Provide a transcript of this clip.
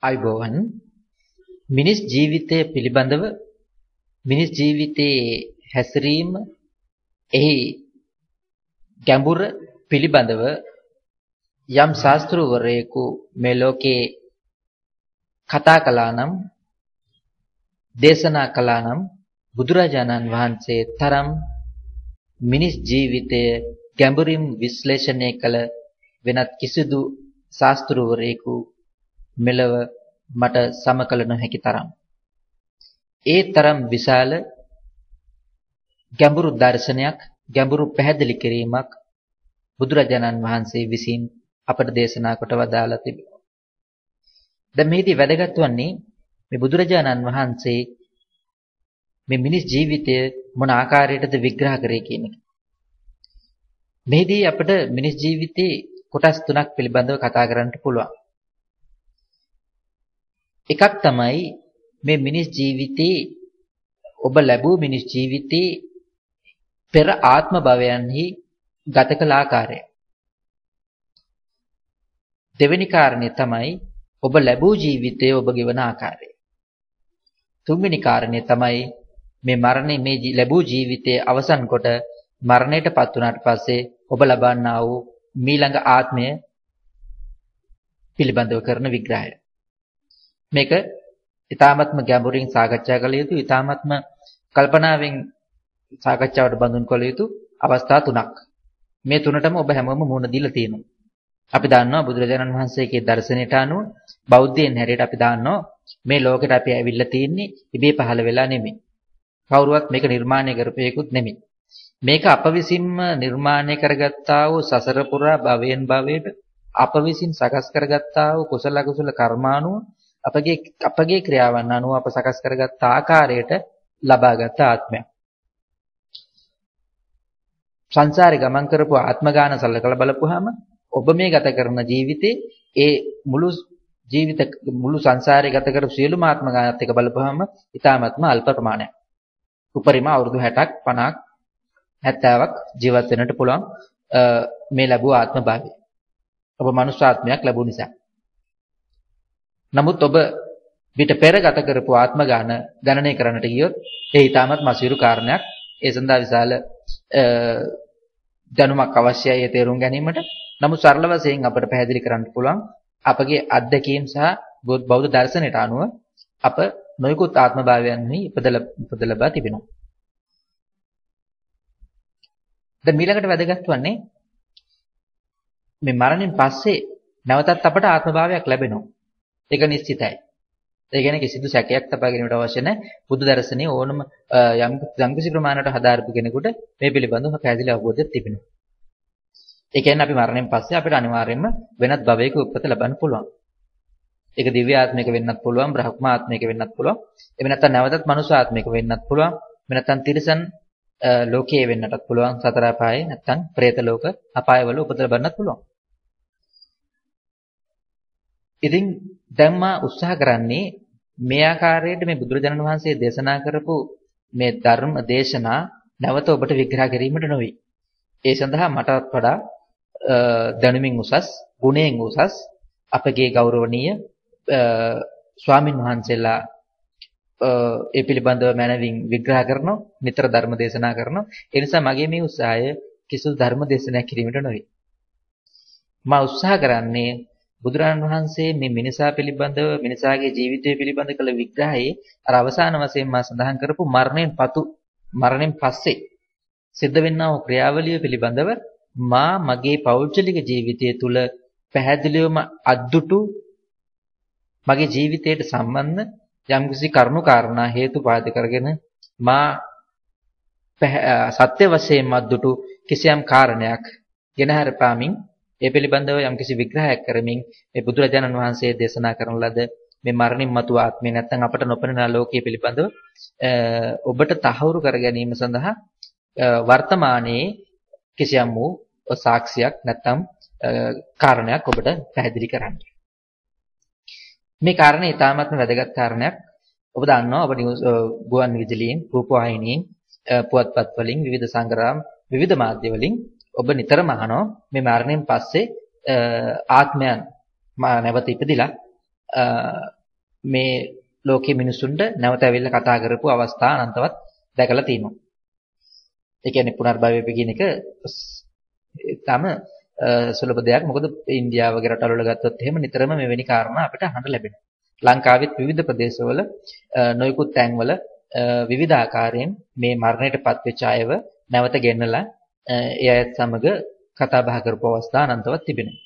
අයිබෝවන් මිනිස් ජීවිතය පිළිබඳව මිනිස් ජීවිතයේ හැසිරීම එහි ගැඹුර පිළිබඳව යම් ශාස්ත්‍රවරයෙකු මේ ලෝකේ කතා කළා නම් දේශනා කළා නම් බුදුරජාණන් වහන්සේ තරම් මිනිස් ජීවිතය ගැඹුරින් විශ්ලේෂණය කළ වෙනත් කිසිදු ශාස්ත්‍රවරයෙකු මෙලව මට සමකල නොහැකි තරම් ඒ තරම් විශාල ගැඹුරු දර්ශනයක් ගැඹුරු පැහැදිලි කිරීමක් බුදුරජාණන් වහන්සේ විසින් අපට දේශනා කොට වදාළා තිබෙනවා. දැන් මේදී වැදගත් වන්නේ මේ බුදුරජාණන් වහන්සේ මේ මිනිස් ජීවිතය මොන ආකාරයකටද විග්‍රහ කරේ කියන එක. මේදී අපිට මිනිස් ජීවිතේ කොටස් තුනක් පිළිබඳව කතා කරන්න පුළුවන්. එකක් තමයි මේ මිනිස් ජීවිතේ ඔබ ලැබූ මිනිස් ජීවිතේ පෙර ආත්ම භවයන්හි ගත කළ ආකාරය. දෙවෙනි කාරණේ තමයි ඔබ ලැබූ ජීවිතය ඔබ ගෙවන ආකාරය. තුන්වෙනි කාරණේ තමයි මේ මරණය මේ ලැබූ ජීවිතයේ අවසන් කොට මරණයටපත් වුණාට පස්සේ ඔබ ලබන්නා වූ ඊළඟ ආත්මය පිළිබඳව කරන විග්‍රහය. මේක ඊ타ත්ම ගැඹුරින් සාකච්ඡා කළ යුතු ඊ타ත්ම කල්පනාවෙන් සාකච්ඡාවට බඳුන් කළ යුතු අවස්ථා තුනක්. මේ තුනටම ඔබ හැමෝම මුහුණ දීලා තියෙනවා. අපි දන්නවා බුදුරජාණන් වහන්සේගේ දර්ශනයට අනුව බෞද්ධයන් හැටියට අපි දන්නවා මේ ලෝකෙට අපි ඇවිල්ලා තියෙන්නේ ඉබේ පහළ වෙලා නෙමෙයි. කවුරුවත් මේක නිර්මාණය කරපේකුත් නෙමෙයි. මේක අප විසින්ම නිර්මාණය කරගත්තා වූ සසර පුරා භවයෙන් භවයට අප විසින් සකස් කරගත්තා වූ කුසල කුසල කර්මානුව අපගේ ක්‍රියාවන් අනුව අප සකස් කරගත් ආකාරයට ලබාගත් ආත්මයක්. සංසාරේ ගමන් කරපු ආත්ම ගාන සලකලා බලපුවාම ඔබ මේ ගත කරන ජීවිතේ ඒ මුළු සංසාරේ ගත කරපු සියලුම ආත්ම ගානත් එක බලපුවාම ඊටාත්ම අල්ප ප්‍රමාණයක්. උපරිම අවුරුදු 60ක් 50ක් 70ක් ජීවත් වෙන්නට පුළුවන් මේ ලැබුව ආත්ම භාවය. ඔබ මනුෂ්‍ය ආත්මයක් ලැබුණ නිසා. නමුත් ඔබ පිට පෙර ගත කරපු ආත්ම ගාන ගණනය කරන්නට ගියොත් ඒ ඊටාත්ම අසීරු කාරණයක්. ඒ සඳහා විශාල දැනුමක් අවශ්‍යයි ඒ තේරුම් ගැනීමට. නමුත් සරල වශයෙන් අපට පැහැදිලි කරන්න පුළුවන් අපගේ අත්දැකීම් සහ බෞද්ධ දර්ශනයට අනුව අප නොයෙකුත් ආත්ම භාවයන්හි ඉපදලා තිබෙනවා. දැන් ඊළඟට වැදගත් වන්නේ මේ මරණයෙන් පස්සේ නැවතත් අපට ආත්ම භාවයක් ලැබෙනවා. ඒක නිශ්චිතයි. ඒ කියන්නේ කිසිදු සැකයක් තබා ගැනීමට අවශ්‍ය නැහැ. බුදු දර්ශනයේ ඕනම යම් කිසි ප්‍රමාණයකට හදාරපු කෙනෙකුට මේ පිළිබඳව පැහැදිලි අවබෝධයක් තිබෙනවා. ඒ කියන්නේ අපි මරණයෙන් පස්සේ අපිට අනිවාර්යයෙන්ම වෙනත් භවයක උපත ලබන්න පුළුවන්. ඒක දිව්‍ය ආත්මික වෙන්නත් පුළුවන්, බ්‍රහ්ම ආත්මික වෙන්නත් පුළුවන්. එහෙම නැත්නම් නැවතත් මනුෂ්‍ය ආත්මික වෙන්නත් පුළුවන්. එහෙම නැත්නම් තිරිසන් ලෝකයේ වෙන්නටත් පුළුවන්. සතර අපායේ නැත්නම් പ്രേත ලෝක අපායවල උපත ලබන්නත් පුළුවන්. ඉතින් දැන් මා උත්සාහ කරන්නේ මේ ආකාරයට මේ බුදුරජාණන් වහන්සේ දේශනා කරපු මේ ධර්ම දේශනා නැවත ඔබට විග්‍රහ කිරීමට නොවේ. ඒ සඳහා මටත් වඩා දැනුමින් උසස්, ගුණයෙන් උසස් අපගේ ගෞරවනීය ස්වාමින් වහන්සේලා ඒ පිළිබඳව මනවින් විග්‍රහ කරනවා, නිතර ධර්ම දේශනා කරනවා. ඒ නිසා මගේ මේ උත්සාහය කිසිදු ධර්ම දේශනයක් කිරීමට නොවේ. මා උත්සාහ කරන්නේ බුදුරජාණන් වහන්සේ මේ මිනිසා පිළිබඳව මිනිසාගේ ජීවිතය පිළිබඳ කළ විග්‍රහයේ අර අවසාන වශයෙන් මා සඳහන් කරපු මරණයෙන් පස්සේ සිද්ධ වෙන්නා වූ ක්‍රියාවලිය පිළිබඳව මා මගේ පෞද්ගලික ජීවිතය තුළ පැහැදිලිවම අද්දුටු මගේ ජීවිතයට සම්බන්ධ යම්කිසි කරුණු කාරණා හේතුපාද කරගෙන මා සත්‍ය වශයෙන්ම අද්දුටු කිසියම් කාරණයක් ගෙනහැර පාමින් ඒ පිළිබඳව යම්කිසි විග්‍රහයක් කරමින් මේ බුදුරජාණන් වහන්සේ දේශනා කරන ලද මේ මරණින් මතු ආත්මය නැත්නම් අපට නොපෙනෙන ලෝකයේ පිළිබඳව ඔබට තහවුරු කර ගැනීම සඳහා වර්තමානයේ කිසියම් වූ සාක්ෂියක් නැත්නම් කාරණයක් ඔබට පැහැදිලි කරන්න. මේ කාරණේ ඉතාමත්ම වැදගත් කාරණයක්. ඔබ දන්නවා ඔබ ගුවන් විදුලියෙන්, රූපවාහිනියෙන්, පුවත්පත් වලින්, විවිධ සංග්‍රාම, විවිධ මාධ්‍ය වලින් ඔබ නිතරම අහනවා මේ මරණයෙන් පස්සේ ආත්මයන් නැවත ඉපදිලා මේ ලෝකයේ මිනිසුන්ට නැවත ඇවිල්ලා කතා කරපු අවස්ථා අනන්තවත් දැකලා තියෙනවා. ඒ කියන්නේ පුනර්භවය කියන එක තම සුලභ දෙයක්. මොකද ඉන්දියාව වගේ රටවල ගත්තොත් එහෙම නිතරම මෙවැනි කාරණා අපිට අහන්න ලැබෙනවා. ලංකාවෙත් විවිධ ප්‍රදේශවල නොයෙකුත් තැන්වල විවිධ ආකාරයෙන් මේ මරණයටපත් වෙච්ච අයව නැවත ගෙන්නලා ඒ අයත් සමග කතා බහ කරපු අවස්ථා අනන්තවත් තිබෙනවා.